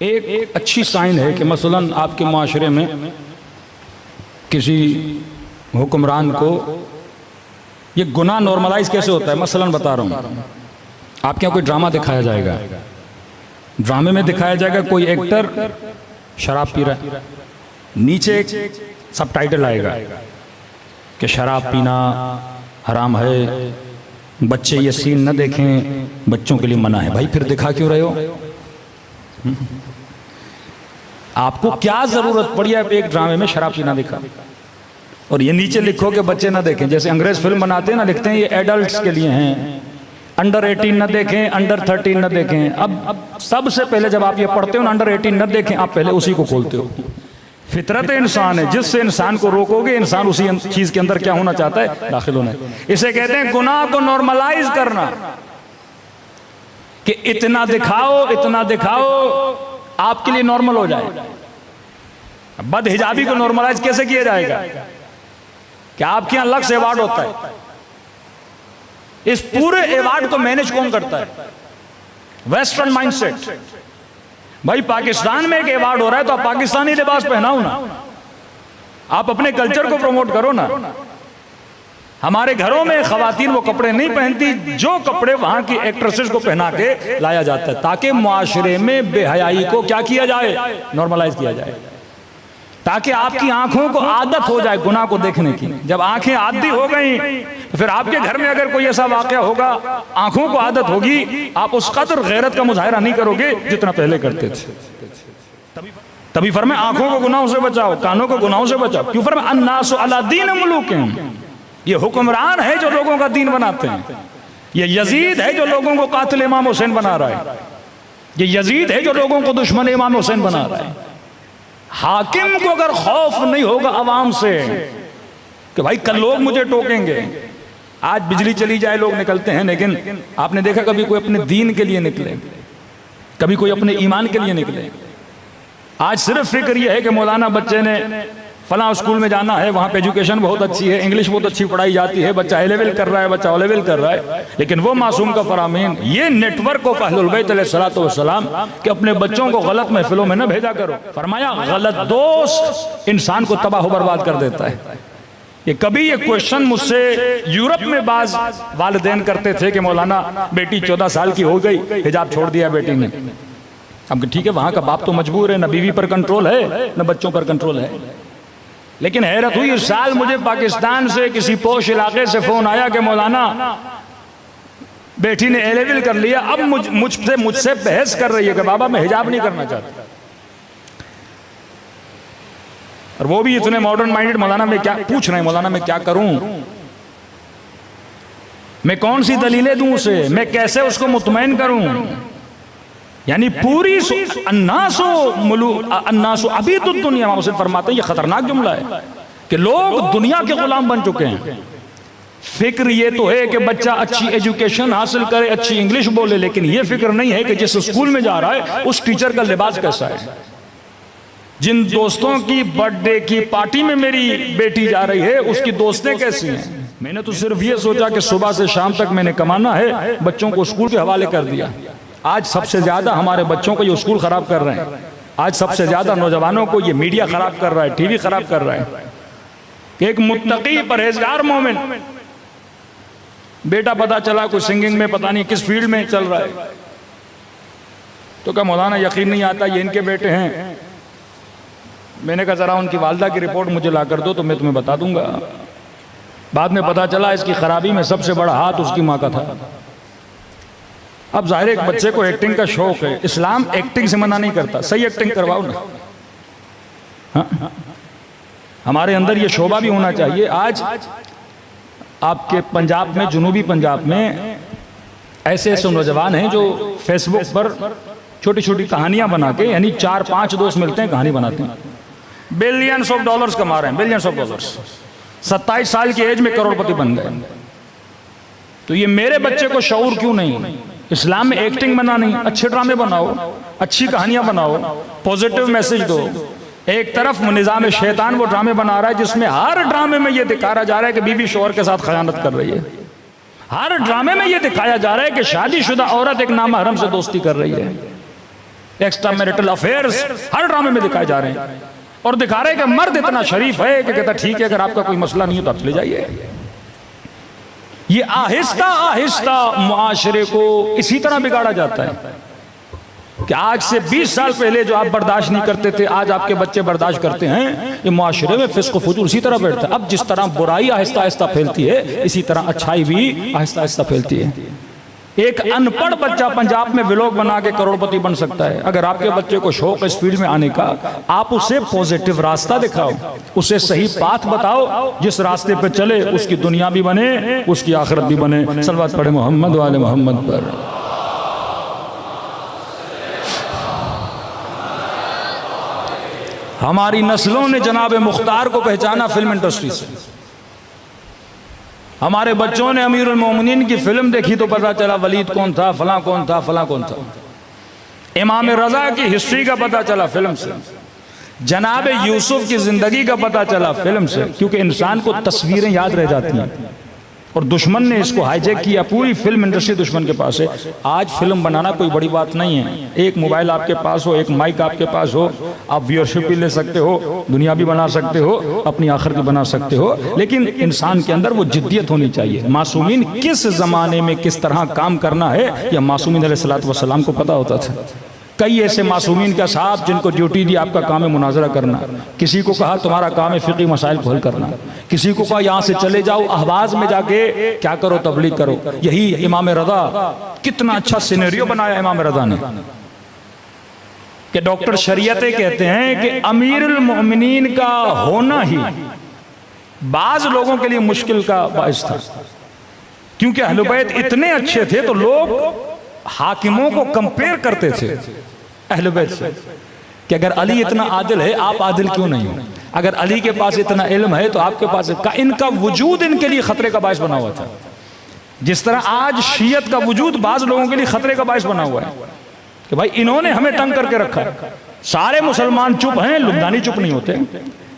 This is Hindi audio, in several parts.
एक अच्छी साइन है कि मसलन आपके माशरे में किसी हुक्मरान को ये गुनाह नॉर्मलाइज कैसे होता है। मसलन बता रहा हूँ, आपके यहाँ कोई ड्रामा दिखाया जाएगा, ड्रामे में दिखाया जाएगा कोई एक्टर शराब पी रहा है, नीचे एक सबटाइटल आएगा कि शराब पीना हराम है, बच्चे ये सीन न देखें, बच्चों के लिए मना है। भाई फिर दिखा क्यों रहे हो? आपको क्या जरूरत पड़ी है एक ड्रामे में शराब पीना दिखा और ये नीचे लिखो कि बच्चे ना देखें। जैसे अंग्रेज फिल्म बनाते हैं ना, लिखते हैं ये एडल्ट्स के लिए हैं, अंडर 18 न देखें, अंडर 13 न देखें। अब सबसे पहले जब आप ये पढ़ते हो ना अंडर 18 न देखें, आप पहले उसी को खोलते हो। फितरत इंसान है, जिससे इंसान को रोकोगे इंसान उसी चीज के अंदर क्या होना चाहता है, दाखिल होना है। इसे कहते हैं गुनाह को नॉर्मलाइज करना, कि इतना दिखाओ आपके लिए नॉर्मल हो जाए। बदहिजाबी को नॉर्मलाइज कैसे किया जाएगा? कि आपके यहां लक्स अवार्ड होता है, इस पूरे अवार्ड को मैनेज कौन करता है? Western mindset. भाई पाकिस्तान में एक अवार्ड हो रहा है तो आप पाकिस्तानी लिबास पहनाओ ना, आप अपने कल्चर को प्रमोट करो ना। हमारे घरों में खवातीन वो कपड़े नहीं पहनती जो कपड़े वहां की एक्ट्रेसेस को पहना के लाया जाता है, ताकि मुआशरे में बेहयाई को क्या किया जाए, नॉर्मलाइज किया जाए, ताकि आपकी आंखों को आदत हो जाए गुनाह को देखने की। जब आंखें आदी हो गई तो फिर आपके घर में अगर कोई ऐसा वाकया होगा, आंखों को आदत होगी, आप उस कदर गैरत का मुजाहिरा नहीं करोगे जितना पहले करते थे। तभी फरमाया आंखों को गुनाहों से बचाओ, कानों को गुनाहों से बचाओ। क्यों फरमाया अन्नासु अला दीन मुलूकिहिम, ये हुक्मरान है जो लोगों का दीन बनाते हैं। ये यजीद है जो लोगों को कातिल इमाम हुसैन बना रहा है, ये यजीद है जो लोगों को दुश्मन इमाम हुसैन बना रहा है। हाकिम को अगर खौफ नहीं होगा अवाम से कि भाई कल लोग मुझे टोकेंगे, आज बिजली चली जाए लोग निकलते हैं, लेकिन आपने देखा कभी कोई अपने दीन के लिए निकले, कभी कोई अपने ईमान के लिए निकले? आज सिर्फ फिक्र यह है कि मौलाना बच्चे ने फला स्कूल में जाना है, वहां पे एजुकेशन बहुत अच्छी है, इंग्लिश बहुत अच्छी पढ़ाई जाती है, बच्चा ए लेवल कर रहा है, बच्चा ओ लेवल कर रहा है, लेकिन वो मासूम का फरामीन ये नेटवर्क ऑफ अहलुल बैत अलैहिस्सलातु वस्सलाम कि अपने बच्चों को गलत महफिलों में न भेजा करो। फरमाया गलत दोस्त इंसान को तबाह बर्बाद कर देता है। ये कभी ये क्वेश्चन मुझसे यूरोप में बाज वालिदैन करते थे कि मौलाना बेटी 14 साल की हो गई, हिजाब छोड़ दिया बेटी ने। अब ठीक है, वहां का बाप तो मजबूर है, न बीवी पर कंट्रोल है न बच्चों पर कंट्रोल है। लेकिन हैरत हुई, इस साल मुझे पाकिस्तान से किसी पोश इलाके से फोन आया कि मौलाना बेटी ने ए लेवल कर लिया, अब मुझसे बहस कर रही है कि बाबा मैं हिजाब नहीं करना चाहता। और वो भी इतने मॉडर्न माइंडेड, मौलाना मैं क्या पूछ रहे हैं, मौलाना मैं क्या करूं, मैं कौन सी दलीलें दूं उसे, मैं कैसे उसको मुतमईन करूं। यानी पूरी अन्नासो अभी तो दुनिया में फरमाते हैं, ये खतरनाक जुमला है कि लोग दुनिया के गुलाम बन चुके हैं। फिक्र ये तो है कि बच्चा अच्छी एजुकेशन हासिल करे, अच्छी इंग्लिश बोले, लेकिन ये फिक्र नहीं है कि जिस स्कूल में जा रहा है उस टीचर का लिबास कैसा है, जिन दोस्तों की बर्थडे की पार्टी में मेरी बेटी जा रही है उसकी दोस्तें कैसी हैं। मैंने तो सिर्फ ये सोचा कि सुबह से शाम तक मैंने कमाना है, बच्चों को स्कूल के हवाले कर दिया। आज सबसे ज्यादा हमारे बच्चों को ये स्कूल खराब कर रहे हैं, आज सबसे ज्यादा नौजवानों को ये मीडिया खराब कर रहा है, टीवी खराब कर रहा है। एक मुत्तकी परहेजगार मोमिन बेटा पता चला कोई सिंगिंग में पता नहीं किस फील्ड में चल रहा है, तो क्या मौलाना यकीन नहीं आता ये इनके बेटे हैं। मैंने कहा जरा उनकी वालदा की रिपोर्ट मुझे ला कर दो तो मैं तुम्हें बता दूंगा। बाद में पता चला इसकी खराबी में सबसे बड़ा हाथ उसकी माँ का था। अब जाहिर एक बच्चे को एक्टिंग का शौक है, इस्लाम एक्टिंग से मना नहीं करता, सही एक्टिंग करवाओ ना। हाँ? हमारे अंदर ये शोभा भी होना चाहिए। आज आपके पंजाब में, जुनूबी पंजाब में ऐसे ऐसे नौजवान हैं जो फेसबुक पर छोटी छोटी कहानियां बना के, यानी 4-5 दोस्त मिलते हैं कहानी बनाते हैं, बिलियंस ऑफ डॉलर्स कमा रहे हैं, बिलियंस ऑफ डॉलर्स। 27 साल की एज में करोड़पति बन गए। तो ये मेरे बच्चे को शऊर क्यों नहीं? इस्लाम में एक्टिंग बना नहीं, अच्छे ड्रामे बनाओ, अच्छी कहानियां बनाओ, पॉजिटिव मैसेज दो। एक तरफ निजाम शैतान वो ड्रामे बना रहा है जिसमें हर ड्रामे में ये दिखाया जा रहा है कि बीवी शौहर के साथ खयानत कर रही है, हर ड्रामे में ये दिखाया जा रहा है कि शादीशुदा औरत एक नामहरम से दोस्ती कर रही है। एक्स्ट्रा मैरिटल अफेयर्स हर ड्रामे में दिखाए जा रहे हैं, और दिखा रहे हैं कि मर्द इतना शरीफ है कि कहता ठीक है अगर आपका कोई मसला नहीं है तो आप चले जाइए। ये आहिस्ता आहिस्ता मुआशरे को इसी तरह बिगाड़ा जाता है कि आज से 20 साल पहले जो आप बर्दाश्त नहीं करते थे आज आपके बच्चे बर्दाश्त करते हैं। ये मुआशरे में फिस्क फुजूर उसी तरह बैठता है। अब जिस तरह बुराई आहिस्ता आहिस्ता फैलती है इसी तरह अच्छाई भी आहिस्ता आहिस्ता फैलती है। एक अनपढ़ बच्चा पंजाब में व्लॉग बना के करोड़पति बन सकता है। अगर आपके बच्चे को शौक है इस फील्ड में आने का, आप उसे पॉजिटिव रास्ता दिखाओ, उसे सही पाथ बताओ, जिस रास्ते पे चले उसकी दुनिया भी बने उसकी आखिरत भी बने। सल्लल्लाहु पढ़े मोहम्मद वाले मोहम्मद पर। हमारी नस्लों ने जनाब मुख्तार को पहचाना फिल्म इंडस्ट्री से। हमारे बच्चों ने अमीरुल मोमिनीन की फिल्म देखी तो पता चला वलीद कौन था, फलां कौन था, फलां कौन था। इमाम रजा की हिस्ट्री का पता चला फिल्म से, जनाब यूसुफ की जिंदगी का पता चला फिल्म से, क्योंकि इंसान को तस्वीरें याद रह जाती हैं और दुश्मन ने इसको हाईजैक किया। पूरी फिल्म इंडस्ट्री दुश्मन के पास है। आज फिल्म बनाना कोई बड़ी बात नहीं है। एक मोबाइल आपके पास हो, एक माइक आपके पास हो, आप व्यूअरशिप भी ले सकते हो, दुनिया भी बना सकते हो, अपनी आखिरत भी बना सकते हो, लेकिन इंसान के अंदर वो जिद्दियत होनी चाहिए। मासूमीन किस जमाने में किस तरह काम करना है यह मासूमीन अलैहिस्सलातु वस्सलाम को पता होता था। कई ऐसे मासूमीन का साहब जिनको ड्यूटी दी आपका काम है मुनाजरा करना, किसी को कहा तुम्हारा काम है फिक़ी मसाइल को हल करना, किसी को कहा यहाँ से चले जाओ अहवाज में जाके क्या करो तबलीग करो। यही इमाम रज़ा, कितना अच्छा सिनेरियो बनाया इमाम रज़ा ने कि डॉक्टर शरीयते कहते हैं कि अमीरुल मोमिनीन का होना ही बाज लोगों के लिए मुश्किल का बाइस था, क्योंकि अहले बैत इतने अच्छे थे तो लोग हाकिमों को कंपेयर करते थे अहले बैत से कि अगर अली इतना आदिल है आप आदिल क्यों नहीं हो, अगर अली के पास इतना इल्म है तो आपके पास इनका वजूद इनके लिए खतरे का बायस बना हुआ था। जिस तरह आज शियत का वजूद बाज लोगों के लिए खतरे का बायस बना हुआ है कि भाई इन्होंने हमें तंग करके रखा है। सारे मुसलमान चुप हैं, लुबनानी चुप नहीं होते।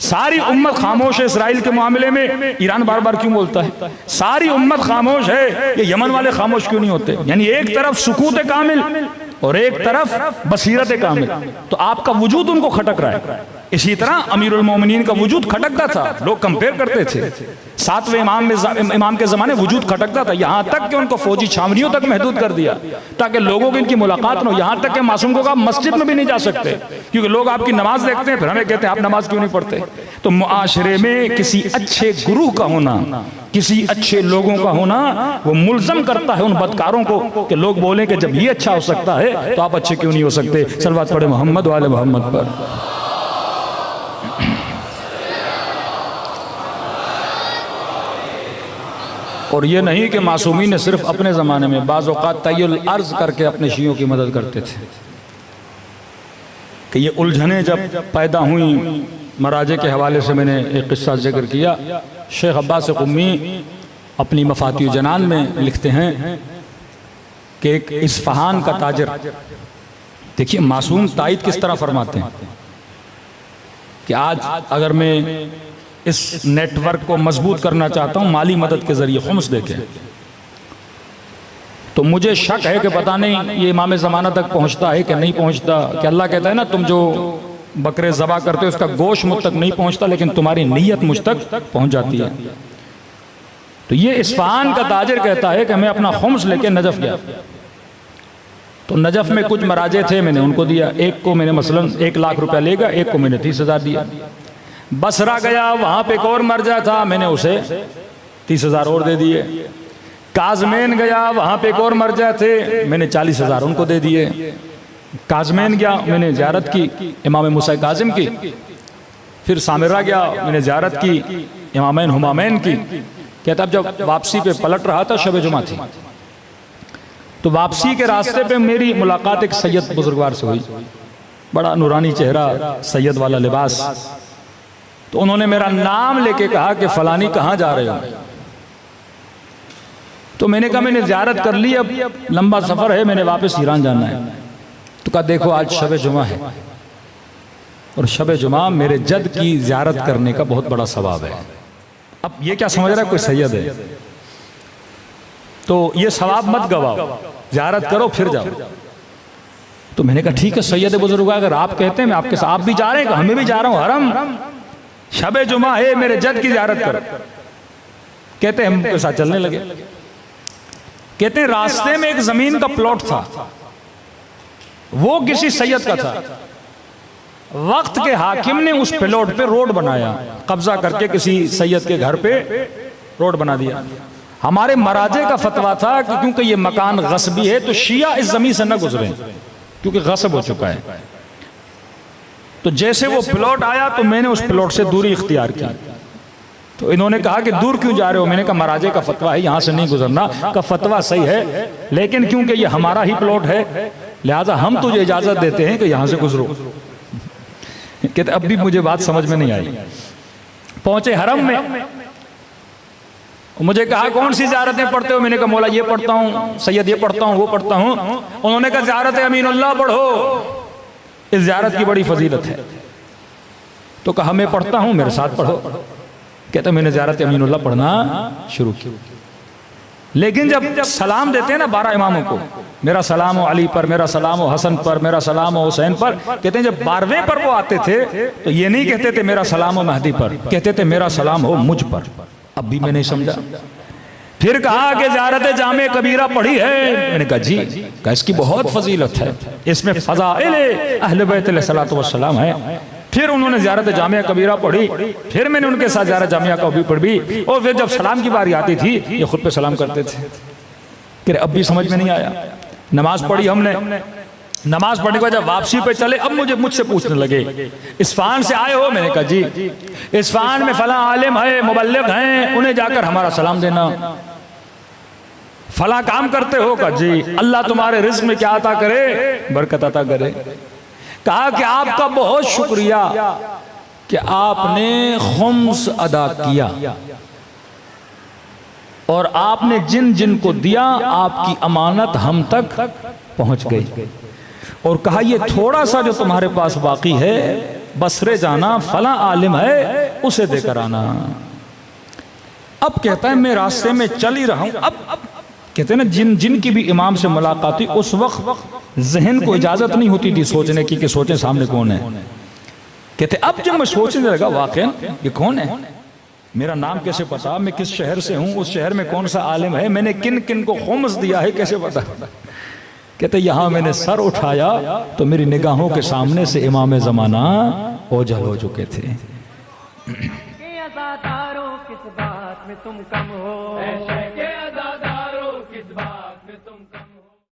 सारी उम्मत खामोश है इसराइल के मामले में, ईरान बार बार क्यों बोलता है। सारी उम्मत खामोश है, ये यमन वाले खामोश क्यों नहीं होते। यानी एक तरफ सुकूत कामिल और एक तरफ बसीरत कामिल, तो आपका वजूद उनको खटक रहा है। इसी तरह अमीरुल मोमिनीन का वजूद खटकता था, लोग कंपेयर करते थे। सातवें इमाम के जमाने वजूद खटकता था, यहाँ तक कि उनको फौजी छावनियों तक महदूद कर दिया ताकि लोगों की इनकी मुलाकात न हो। यहाँ तक कि मासूम को कहा मस्जिद में भी नहीं जा सकते क्योंकि लोग आपकी नमाज देखते हैं, फिर हमें कहते हैं आप नमाज क्यों नहीं पढ़ते। तो मुआशरे में किसी अच्छे गुरु का होना, किसी अच्छे लोगों का होना, वो मुल्ज़म करता है उन बदकारों को कि लोग बोलें कि जब ये अच्छा हो सकता है तो आप अच्छे क्यों नहीं हो सकते। सल्लल्लाहु पढ़े मोहम्मद वाले मोहम्मद पर। और ये नहीं कि मासूमी ने सिर्फ अपने ज़माने में, बाज़ औक़ात तय्युल अर्ज़ करके अपने शियों की मदद करते थे कि ये उलझनें जब पैदा हुई। मराजे के हवाले से मैंने एक किस्सा जिक्र किया। शेख अब्बास क़ुम्मी अपनी मफ़ातिह जनान में लिखते हैं कि एक इस्फ़हान का ताजर, देखिए मासूम तायद किस तरह फरमाते हैं कि आज अगर मैं इस नेटवर्क को मजबूत करना चाहता हूं माली मदद के जरिए खुम्स देके, तो मुझे शक है कि पता नहीं ये इमाम ज़माना तक पहुंचता है कि नहीं पहुंचता। कि अल्लाह कहता है ना तुम जो बकरे ज़बा करते हो उसका गोश्त मुझ तक नहीं पहुंचता लेकिन तुम्हारी नीयत मुझ तक पहुंच जाती है। तो ये इस्फ़हान का ताजिर कहता है कि मैं अपना खुम्स लेके नजफ गया, तो नजफ में कुछ मराजे थे, मैंने उनको दिया। एक को मैंने मसलन 1 लाख रुपया लेगा, एक को मैंने 30,000 दिया। बसरा गया, वहां पे एक और मर्जा था, मैंने उसे 30,000 और दे दिए। काजमेन गया, वहां पे एक और मर्जा थे, मैंने 40,000 उनको दे दिए। काजमेन गया, मैंने ज़ियारत की इमाम मूसा काजिम की। फिर सामिरा गया, मैंने ज़ियारत की इमामैन हुमामैन की। कहता अब जब वापसी पे पलट रहा था, शब जुमा थी, तो वापसी के रास्ते पे मेरी मुलाकात एक सैयद बुजुर्गवार से हुई। बड़ा नूरानी चेहरा, सैयद वाला लिबास। तो उन्होंने मेरा नाम लेके कहा कि फलानी कहाँ जा रहे हो। तो मैंने कहा मैंने ज़ियारत कर ली, अब लंबा सफ़र है, मैंने वापस ईरान जाना है। तो कहा देखो आज शब जुमा है और शब जुमा मेरे जद की ज़ियारत करने का बहुत बड़ा सवाब है। अब ये क्या समझ रहा है कोई सैयद है, तो ये सवाब मत गवाओ, ज़ियारत करो फिर जाओ। तो मैंने कहा ठीक है सैयद बुजुर्ग, अगर आप कहते हैं मैं आपके साथ, आप भी जा रहे हैं, हमें भी जा रहा हूँ हरम, शबे जुमा है, मेरे जद की ज़ियारत करो। कहते हैं हम के साथ चलने लगे। कहते हैं रास्ते में एक जमीन का प्लॉट था, वो किसी सैयद का था। वक्त के हाकिम ने उस प्लॉट पे रोड बनाया, कब्जा करके किसी सैयद के घर पे रोड बना दिया। हमारे मराजे का फतवा था कि क्योंकि ये मकान गस्बी है तो शिया इस जमीन से न गुजरे, क्योंकि गस्ब हो चुका है। तो जैसे वो प्लॉट आया तो मैंने उस प्लॉट से दूरी इख्तियार की। तो इन्होंने कहा कि दूर क्यों जा रहे हो? मैंने कहा मराजे का फतवा है यहां से नहीं गुजरना। का फतवा सही है, लेकिन क्योंकि ये हमारा ही प्लॉट है लिहाजा हम तुझे इजाजत देते हैं कि यहां से गुजरो। कहते अब भी मुझे बात समझ में नहीं आई। पहुंचे हरम में, मुझे कहा कौन सी ज़ियारतें पढ़ते हो? मैंने कहा मौला ये पढ़ता हूँ, सैयद ये पढ़ता हूँ, वो पढ़ता हूँ। उन्होंने कहा ज़ियारत अमीनुल्लाह पढ़ो, इस ज़ियारत की बड़ी फजीलत है। तो कहा मैं पढ़ता हूँ, मेरे साथ पढ़ो। कहते मैंने ज़ियारत अमीनुल्लाह पढ़ना शुरू की। लेकिन जब सलाम देते हैं ना 12 इमामों को, मेरा सलाम हो अली पर, मेरा सलाम हो हसन पर, मेरा सलाम हो हुसैन पर, कहते हैं जब 12वें पर वो आते थे तो ये नहीं कहते थे मेरा सलाम हो महदी पर, कहते थे मेरा सलाम हो मुझ पर। अब भी मैं नहीं समझा। फिर कहा कि ज़ियारत जामे कबीरा पढ़ी है? मैंने कहा जी। कहा इसकी बहुत फजीलत है, इसमें फ़ज़ाइल अहले बैत अलैहिस्सलातु वस्सलाम है। फिर उन्होंने ज़ियारत जामिया कबीरा पढ़ी, फिर मैंने उनके साथ ज़ियारत जामिया कबीरा पढ़ी, और फिर जब सलाम की बारी आती थी ये खुद पे सलाम करते थे। फिर अब भी समझ में नहीं आया। नमाज पढ़ी हमने, नमाज पढ़ने के बाद जब वापसी पे चले अब मुझसे पूछने लगे इस्फहान से आए हो? मैंने कहा जी। इस्फहान में फला आलिम है, मुबल्लिग हैं, उन्हें जाकर हमारा सलाम देना। फला काम करते हो? कहा जी। अल्लाह तुम्हारे रिज़्क़ में क्या अता करे? बरकत अता करे। कहा कि आपका बहुत शुक्रिया कि आपने खुम्स अदा किया और आपने जिन जिन को दिया आपकी अमानत हम तक पहुंच गई। और कहा ये थोड़ा सा जो तुम्हारे पास बाकी है बसरे जाना, फला आलिम है उसे देकर आना। अब कहता है मैं रास्ते में चल ही रहा हूं। अब कहते हैं ना जिन जिन की भी इमाम से मुलाकात हुई उस वक्त जहन को इजाजत नहीं होती थी सोचने की कि सोचें सामने कौन है। कहते अब जब मैं सोचने लगा वाकई ये कौन है, मेरा नाम कैसे पता, मैं किस शहर से हूँ, उस शहर में कौन सा आलिम है, मैंने किन किन को खुम्स दिया है कैसे पता। कहते यहाँ मैंने सर उठाया तो मेरी निगाहों के सामने से इमाम ज़माना ओझल हो चुके थे। किस बात में तुम कम हो,